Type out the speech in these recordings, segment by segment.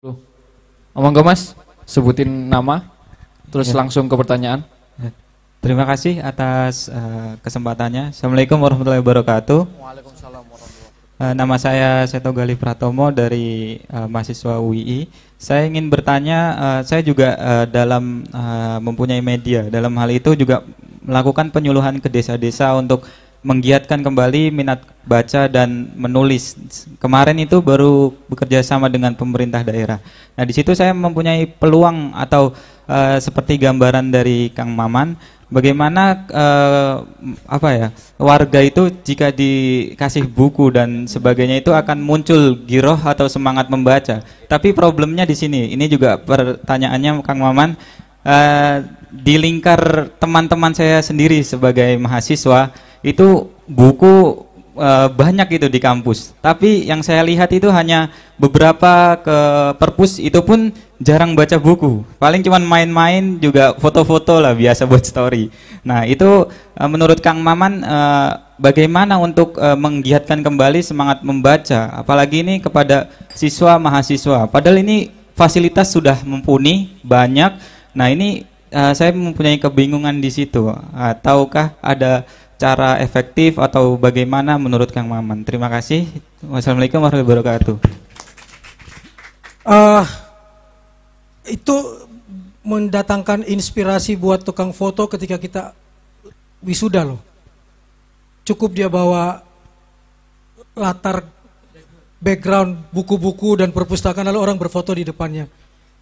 Loh, ngomong gak Mas? Sebutin nama, terus Ya. langsung ke pertanyaan. Terima kasih atas kesempatannya. Assalamualaikum warahmatullahi wabarakatuh. Waalaikumsalam warahmatullahi Nama saya Seto Gali Pratomo dari mahasiswa UII. Saya ingin bertanya, saya juga dalam mempunyai media. Dalam hal itu juga melakukan penyuluhan ke desa-desa untuk menggiatkan kembali minat baca dan menulis. Kemarin itu baru bekerja sama dengan pemerintah daerah. Nah, di situ saya mempunyai peluang atau seperti gambaran dari Kang Maman, bagaimana warga itu jika dikasih buku dan sebagainya itu akan muncul giroh atau semangat membaca. Tapi problemnya di sini. Ini juga pertanyaannya Kang Maman, di lingkar teman-teman saya sendiri sebagai mahasiswa itu buku banyak itu di kampus. Tapi yang saya lihat itu hanya beberapa ke perpus, itu pun jarang baca buku. Paling cuman main-main, juga foto-foto lah biasa buat story. Nah, itu menurut Kang Maman bagaimana untuk menggiatkan kembali semangat membaca, apalagi ini kepada siswa mahasiswa. Padahal ini fasilitas sudah mumpuni, banyak. Nah, ini saya mempunyai kebingungan di situ. Tahukah ada cara efektif atau bagaimana menurut Kang Maman? Terima kasih. Wassalamualaikum warahmatullahi wabarakatuh. Itu mendatangkan inspirasi buat tukang foto ketika kita wisuda loh. Cukup dia bawa latar background buku-buku dan perpustakaan, lalu orang berfoto di depannya.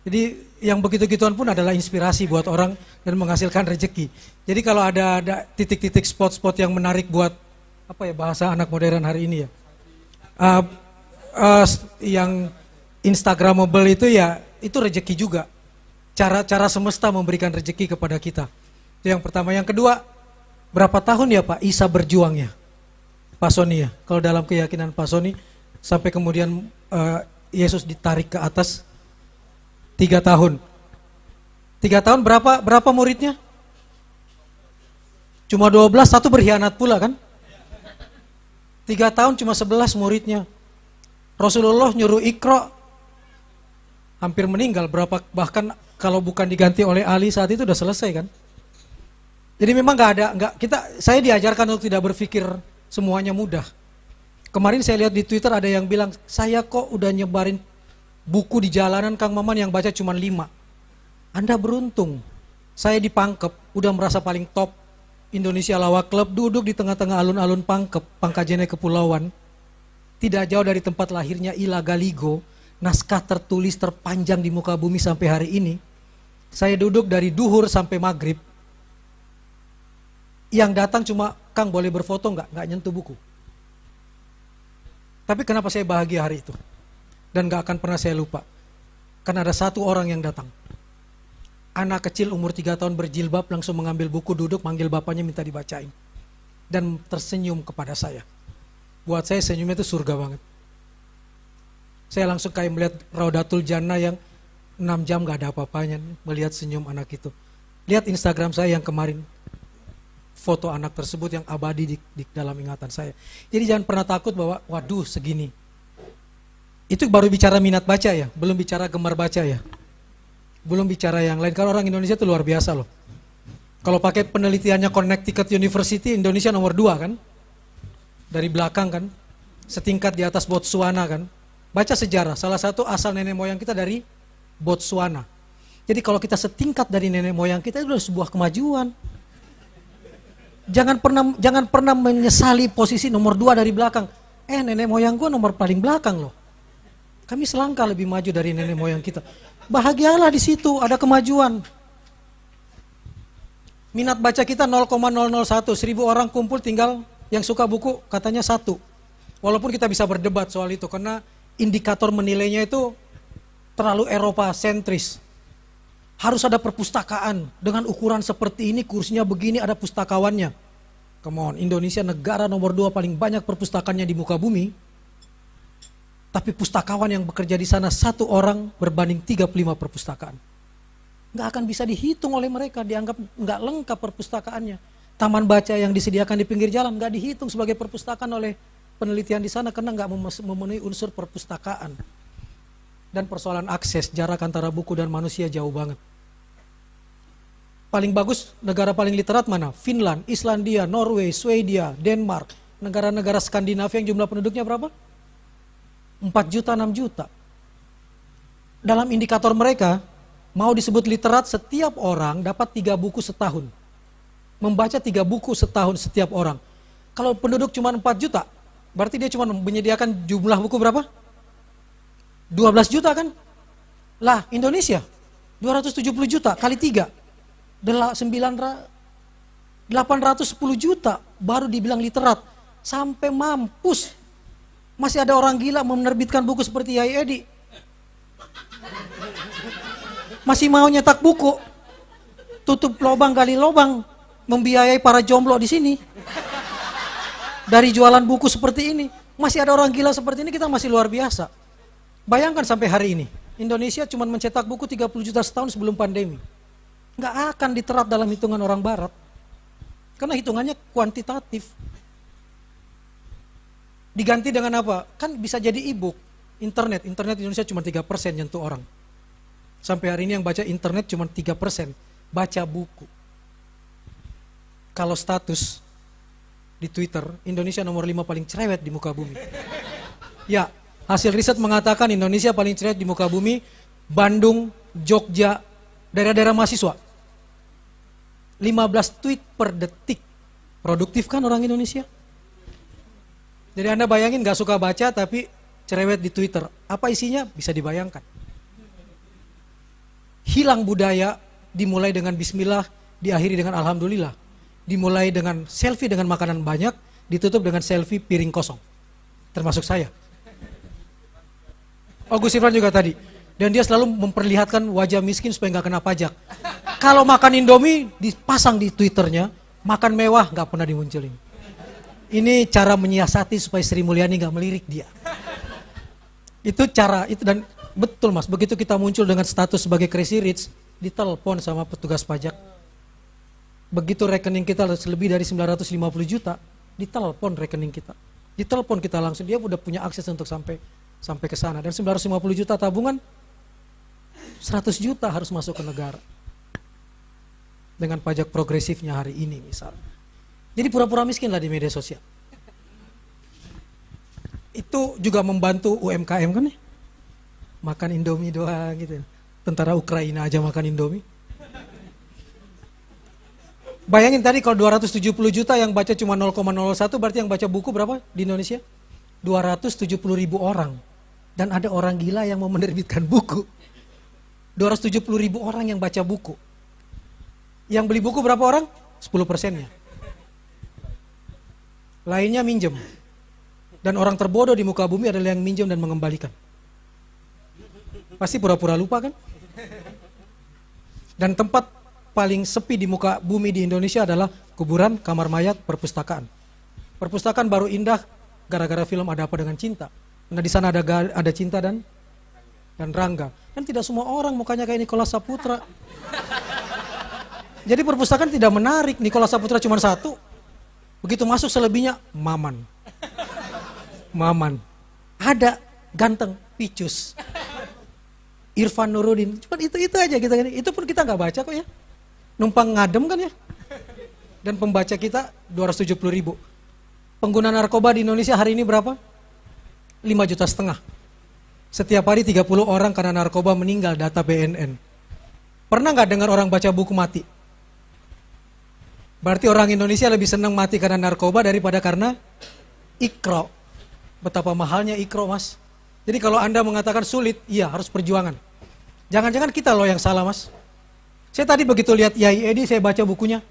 Jadi yang begitu-gituan pun adalah inspirasi buat orang dan menghasilkan rezeki. Jadi kalau ada titik-titik spot-spot yang menarik buat bahasa anak modern hari ini ya, yang instagramable itu ya, itu rezeki juga. Cara semesta memberikan rezeki kepada kita. Itu yang pertama. Yang kedua, berapa tahun ya Pak Isa berjuangnya, Pak Soni ya? Kalau dalam keyakinan Pak Soni, sampai kemudian Yesus ditarik ke atas 3 tahun. 3 tahun berapa muridnya? Cuma 12, satu berkhianat pula kan? 3 tahun cuma 11 muridnya. Rasulullah nyuruh Iqra, hampir meninggal, bahkan kalau bukan diganti oleh Ali saat itu udah selesai kan? Jadi memang saya diajarkan untuk tidak berpikir semuanya mudah. Kemarin saya lihat di Twitter ada yang bilang, saya kok udah nyebarin buku di jalanan Kang Maman yang baca cuma 5. Anda beruntung. Saya di Pangkep, udah merasa paling top. Indonesia Lawak Club, duduk di tengah-tengah alun-alun Pangkep, Pangkajene Kepulauan. Tidak jauh dari tempat lahirnya Ila Galigo, naskah tertulis terpanjang di muka bumi sampai hari ini. Saya duduk dari duhur sampai maghrib. Yang datang cuma, Kang boleh berfoto nggak nyentuh buku. Tapi kenapa saya bahagia hari itu? Dan gak akan pernah saya lupa. Karena ada satu orang yang datang. Anak kecil umur 3 tahun berjilbab langsung mengambil buku, duduk, manggil bapaknya minta dibacain. Dan tersenyum kepada saya. Buat saya senyumnya itu surga banget. Saya langsung kayak melihat Raudatul Jannah yang 6 jam gak ada apa-apanya melihat senyum anak itu. Lihat Instagram saya yang kemarin. Foto anak tersebut yang abadi di dalam ingatan saya. Jadi jangan pernah takut bahwa waduh segini. Itu baru bicara minat baca ya, belum bicara gemar baca ya. Belum bicara yang lain, karena orang Indonesia itu luar biasa loh. Kalau pakai penelitiannya Connecticut University, Indonesia nomor 2 kan. Dari belakang kan, setingkat di atas Botswana kan. Baca sejarah, salah satu asal nenek moyang kita dari Botswana. Jadi kalau kita setingkat dari nenek moyang kita, itu adalah sebuah kemajuan. Jangan pernah menyesali posisi nomor 2 dari belakang. Nenek moyang gua nomor paling belakang loh. Kami selangkah lebih maju dari nenek moyang kita. Bahagialah di situ, ada kemajuan. Minat baca kita 0,001, 1000 orang kumpul tinggal yang suka buku katanya 1. Walaupun kita bisa berdebat soal itu, karena indikator menilainya itu terlalu Eropa sentris. Harus ada perpustakaan, dengan ukuran seperti ini, kursinya begini, ada pustakawannya. Come on, Indonesia negara nomor 2 paling banyak perpustakaannya di muka bumi. Tapi pustakawan yang bekerja di sana 1 orang berbanding 35 perpustakaan. Nggak akan bisa dihitung oleh mereka, dianggap nggak lengkap perpustakaannya. Taman baca yang disediakan di pinggir jalan nggak dihitung sebagai perpustakaan oleh penelitian di sana karena nggak memenuhi unsur perpustakaan. Dan persoalan akses, jarak antara buku dan manusia jauh banget. Paling bagus, negara paling literat mana? Finland, Islandia, Norway, Swedia, Denmark. Negara-negara Skandinavia yang jumlah penduduknya berapa? 4 juta, 6 juta. Dalam indikator mereka, mau disebut literat, setiap orang dapat 3 buku setahun. Membaca 3 buku setahun setiap orang. Kalau penduduk cuma 4 juta, berarti dia cuma menyediakan jumlah buku berapa? 12 juta kan? Lah, Indonesia 270 juta kali 3. 810 juta baru dibilang literat. Sampai mampus. Masih ada orang gila menerbitkan buku seperti Yai Edi. Masih mau nyetak buku. Tutup lubang gali lubang, membiayai para jomblo di sini. Dari jualan buku seperti ini, masih ada orang gila seperti ini, kita masih luar biasa. Bayangkan sampai hari ini, Indonesia cuma mencetak buku 30 juta setahun sebelum pandemi. Nggak akan diterap dalam hitungan orang barat. Karena hitungannya kuantitatif. Diganti dengan apa? Kan bisa jadi e-book, internet Indonesia cuma 3% nyentuh orang. Sampai hari ini yang baca internet cuma 3%, baca buku. Kalau status di Twitter, Indonesia nomor 5 paling cerewet di muka bumi. Ya, hasil riset mengatakan Indonesia paling cerewet di muka bumi, Bandung, Jogja, daerah-daerah mahasiswa. 15 tweet per detik. Produktif kan orang Indonesia? Jadi Anda bayangin gak suka baca tapi cerewet di Twitter. Apa isinya? Bisa dibayangkan. Hilang budaya, dimulai dengan bismillah, diakhiri dengan alhamdulillah. Dimulai dengan selfie dengan makanan banyak, ditutup dengan selfie piring kosong. Termasuk saya. Gus Ifran juga tadi. Dan dia selalu memperlihatkan wajah miskin supaya nggak kena pajak. Kalau makan Indomie dipasang di Twitternya, makan mewah nggak pernah dimunculin. Ini cara menyiasati supaya Sri Mulyani nggak melirik dia. Itu cara itu, dan betul Mas, begitu kita muncul dengan status sebagai Crazy Rich, ditelepon sama petugas pajak. Begitu rekening kita lebih dari 950 juta, ditelepon rekening kita. Ditelepon kita langsung, dia udah punya akses untuk sampai ke sana. Dan 950 juta tabungan, 100 juta harus masuk ke negara. Dengan pajak progresifnya hari ini misalnya. Jadi pura-pura miskin lah di media sosial. Itu juga membantu UMKM kan ya. Makan Indomie doang gitu. Tentara Ukraina aja makan Indomie. Bayangin tadi kalau 270 juta yang baca cuma 0,01, berarti yang baca buku berapa di Indonesia? 270 ribu orang. Dan ada orang gila yang mau menerbitkan buku. 270 ribu orang yang baca buku. Yang beli buku berapa orang? 10%-nya. Lainnya minjem. Dan orang terbodoh di muka bumi adalah yang minjem dan mengembalikan. Pasti pura-pura lupa kan? Dan tempat paling sepi di muka bumi di Indonesia adalah kuburan, kamar mayat, perpustakaan. Perpustakaan baru indah gara-gara film Ada Apa Dengan Cinta. Nah di sana ada Cinta dan Rangga. Kan tidak semua orang mukanya kayak Nicholas Saputra. Jadi perpustakaan tidak menarik. Nicholas Saputra cuma satu. Begitu masuk selebihnya Maman. Ada ganteng, Picus. Irfan Nurudin. Cuma itu aja kita. Itu pun kita nggak baca kok ya. Numpang ngadem kan ya. Dan pembaca kita 270 ribu. Pengguna narkoba di Indonesia hari ini berapa? 5,5 juta. Setiap hari 30 orang karena narkoba meninggal, data BNN. Pernah nggak dengar orang baca buku mati? Berarti orang Indonesia lebih senang mati karena narkoba daripada karena ikro. Betapa mahalnya ikro Mas. Jadi kalau Anda mengatakan sulit, iya harus perjuangan. Jangan-jangan kita loh yang salah Mas. Saya tadi begitu lihat Yai Edi, saya baca bukunya.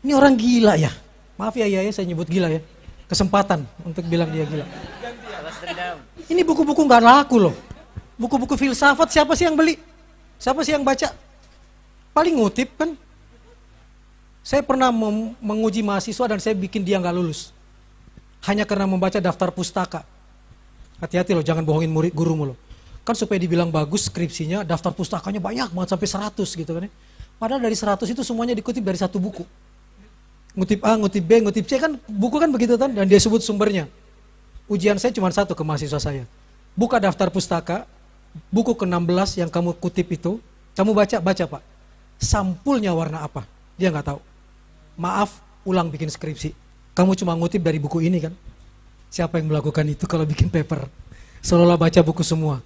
Ini orang gila ya. Maaf ya Yai, saya nyebut gila ya. Kesempatan untuk bilang dia gila. Ini buku-buku nggak laku loh. Buku-buku filsafat siapa sih yang beli? Siapa sih yang baca? Paling ngutip kan. Saya pernah menguji mahasiswa dan saya bikin dia nggak lulus. Hanya karena membaca daftar pustaka. Hati-hati loh, jangan bohongin murid gurumu loh. Kan supaya dibilang bagus skripsinya, daftar pustakanya banyak banget sampai 100 gitu kan ya. Padahal dari 100 itu semuanya dikutip dari satu buku. Ngutip A, ngutip B, ngutip C kan buku kan begitu kan, dan dia sebut sumbernya. Ujian saya cuma satu ke mahasiswa saya. Buka daftar pustaka, buku ke-16 yang kamu kutip itu, kamu baca Pak. Sampulnya warna apa? Dia nggak tahu. Maaf, ulang bikin skripsi. Kamu cuma ngutip dari buku ini kan? Siapa yang melakukan itu kalau bikin paper? Seolah-olah baca buku semua.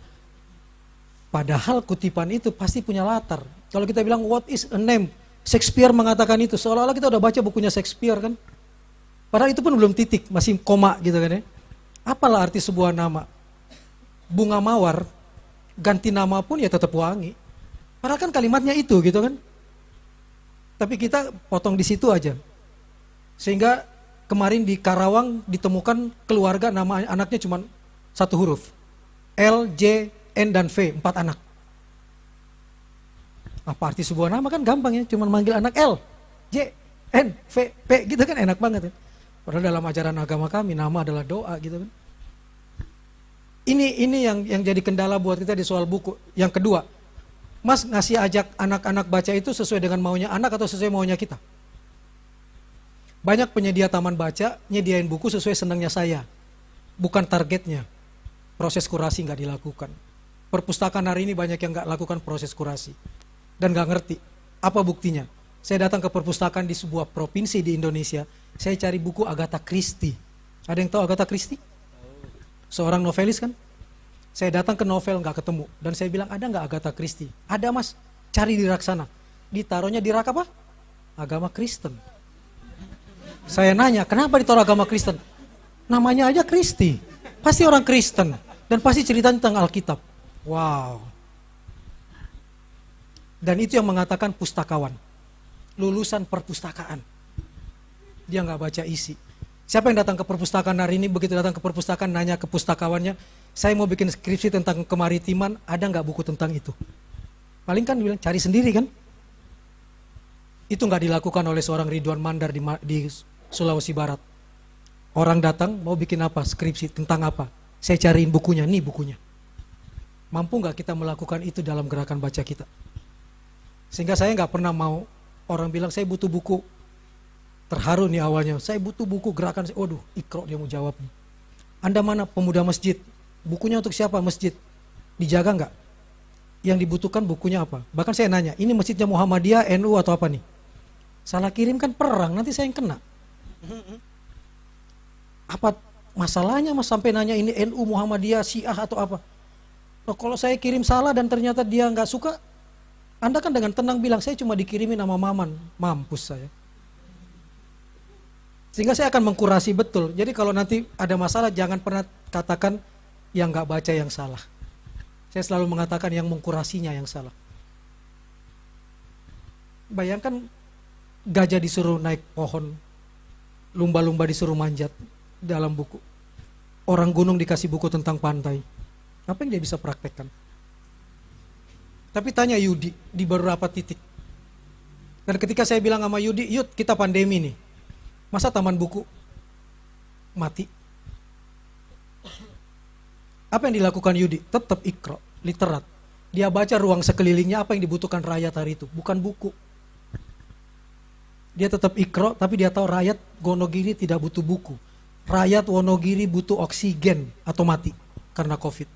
Padahal kutipan itu pasti punya latar. Kalau kita bilang what is a name? Shakespeare mengatakan itu. Seolah-olah kita udah baca bukunya Shakespeare kan? Padahal itu pun belum titik, masih koma gitu kan ya. Apalah arti sebuah nama? Bunga mawar, ganti nama pun ya tetap wangi. Padahal kan kalimatnya itu gitu kan. Tapi kita potong di situ aja. Sehingga kemarin di Karawang ditemukan keluarga nama anaknya cuma satu huruf. L, J, N, dan V, 4 anak. Apa arti sebuah nama kan gampang ya, cuma manggil anak L, J, N, V, P gitu kan enak banget ya. Padahal dalam ajaran agama kami nama adalah doa gitu kan. Ini yang jadi kendala buat kita di soal buku. Yang kedua, Mas ngasih ajak anak-anak baca itu sesuai dengan maunya anak atau sesuai maunya kita? Banyak penyedia taman baca nyediain buku sesuai senangnya saya, bukan targetnya. Proses kurasi nggak dilakukan. Perpustakaan hari ini banyak yang nggak lakukan proses kurasi dan nggak ngerti apa buktinya. Saya datang ke perpustakaan di sebuah provinsi di Indonesia, saya cari buku Agatha Christie. Ada yang tahu Agatha Christie? Seorang novelis kan? Saya datang ke novel nggak ketemu dan saya bilang ada nggak Agatha Christie? Ada Mas, cari di rak sana. Ditaruhnya di rak apa? Agama Kristen. Saya nanya, kenapa ditaruh agama Kristen? Namanya aja Christie, pasti orang Kristen dan pasti cerita tentang Alkitab. Wow. Dan itu yang mengatakan pustakawan, lulusan perpustakaan. Dia nggak baca isi. Siapa yang datang ke perpustakaan hari ini, begitu datang ke perpustakaan nanya ke pustakawannya, saya mau bikin skripsi tentang kemaritiman, ada nggak buku tentang itu? Paling kan bilang cari sendiri kan? Itu nggak dilakukan oleh seorang Ridwan Mandar di Sulawesi Barat. Orang datang mau bikin apa, skripsi tentang apa? Saya cariin bukunya, nih bukunya. Mampu nggak kita melakukan itu dalam gerakan baca kita? Sehingga saya nggak pernah mau orang bilang saya butuh buku. Terharu nih awalnya, saya butuh buku gerakan. Waduh, Iqra dia mau jawab nih. Anda mana pemuda masjid? Bukunya untuk siapa masjid? Dijaga nggak? Yang dibutuhkan bukunya apa? Bahkan saya nanya, ini masjidnya Muhammadiyah, NU atau apa nih? Salah kirim kan perang, nanti saya yang kena. Apa masalahnya Mas sampai nanya ini NU, Muhammadiyah, Syiah atau apa? Loh, kalau saya kirim salah dan ternyata dia nggak suka, Anda kan dengan tenang bilang saya cuma dikirimin sama Maman, mampus saya. Sehingga saya akan mengkurasi betul. Jadi kalau nanti ada masalah jangan pernah katakan yang nggak baca yang salah. Saya selalu mengatakan yang mengkurasinya yang salah. Bayangkan gajah disuruh naik pohon, lumba-lumba disuruh manjat dalam buku. Orang gunung dikasih buku tentang pantai. Apa yang dia bisa praktekkan? Tapi tanya Yudi di beberapa titik. Dan ketika saya bilang sama Yudi, Yud kita pandemi nih. Masa taman buku mati? Apa yang dilakukan Yudi? Tetap Iqra, literat. Dia baca ruang sekelilingnya apa yang dibutuhkan rakyat hari itu, bukan buku. Dia tetap Iqra, tapi dia tahu rakyat Wonogiri tidak butuh buku. Rakyat Wonogiri butuh oksigen atau mati karena COVID.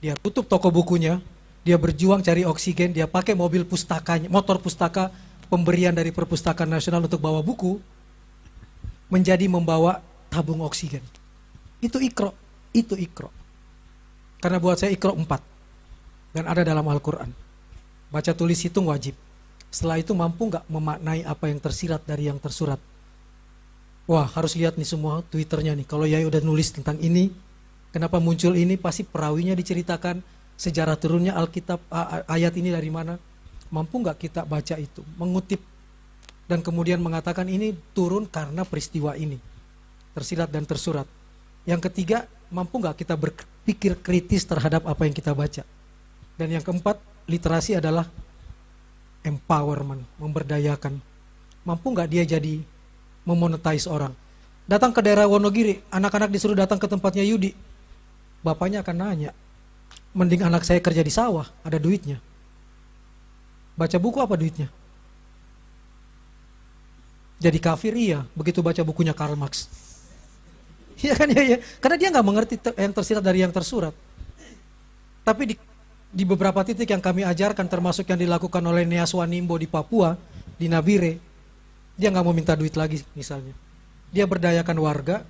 Dia tutup toko bukunya, dia berjuang cari oksigen, dia pakai mobil pustakanya, motor pustaka pemberian dari Perpustakaan Nasional untuk bawa buku, menjadi membawa tabung oksigen. Itu Iqra, itu Iqra. Karena buat saya Iqra 4 dan ada dalam Al-Quran. Baca tulis hitung wajib. Setelah itu mampu nggak memaknai apa yang tersirat dari yang tersurat? Wah, harus lihat nih semua Twitternya nih. Kalau Yai udah nulis tentang ini, kenapa muncul ini? Pasti perawinya diceritakan, sejarah turunnya Alkitab, ayat ini dari mana? Mampu nggak kita baca itu, mengutip dan kemudian mengatakan ini turun karena peristiwa ini, tersirat dan tersurat. Yang ketiga, mampu nggak kita berpikir kritis terhadap apa yang kita baca? Dan yang keempat, literasi adalah empowerment, memberdayakan. Mampu nggak dia jadi memonetize orang? Datang ke daerah Wonogiri, anak-anak disuruh datang ke tempatnya Yudi. Bapaknya akan nanya, mending anak saya kerja di sawah, ada duitnya. Baca buku apa duitnya? Jadi kafir iya, begitu baca bukunya Karl Marx. Iya kan ya, ya. Karena dia nggak mengerti yang tersirat dari yang tersurat. Tapi di beberapa titik yang kami ajarkan, termasuk yang dilakukan oleh Neaswanimbo di Papua, di Nabire, dia nggak mau minta duit lagi misalnya. Dia berdayakan warga,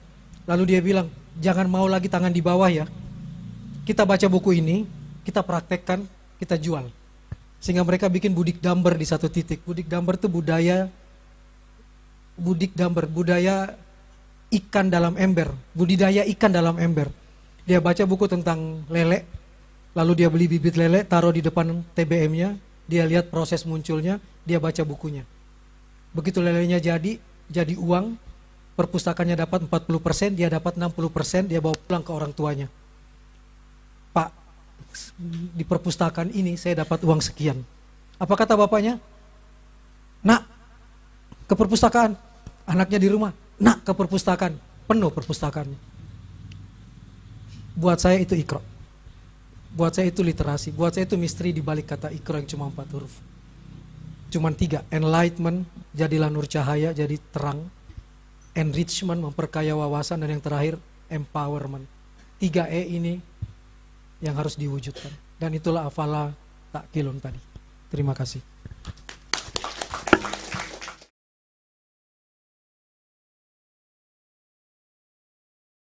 lalu dia bilang, jangan mau lagi tangan di bawah ya. Kita baca buku ini, kita praktekkan, kita jual. Sehingga mereka bikin budik damber di satu titik. Budik damber itu budaya ikan dalam ember, budidaya ikan dalam ember. Dia baca buku tentang lele, lalu dia beli bibit lele, taruh di depan TBM-nya, dia lihat proses munculnya, dia baca bukunya. Begitu lelenya jadi uang, perpustakaannya dapat 40%, dia dapat 60%, dia bawa pulang ke orang tuanya. Pak, di perpustakaan ini saya dapat uang sekian. Apa kata bapaknya? Nak, ke perpustakaan. Anaknya di rumah, nak ke perpustakaan. Penuh perpustakaan. Buat saya itu Iqra. Buat saya itu literasi. Buat saya itu misteri di balik kata Iqra yang cuma 4 huruf. Cuman 3, enlightenment, jadilah nur cahaya, jadi terang. Enrichment, memperkaya wawasan, dan yang terakhir empowerment. 3E ini yang harus diwujudkan. Dan itulah afala takkilun tadi. Terima kasih.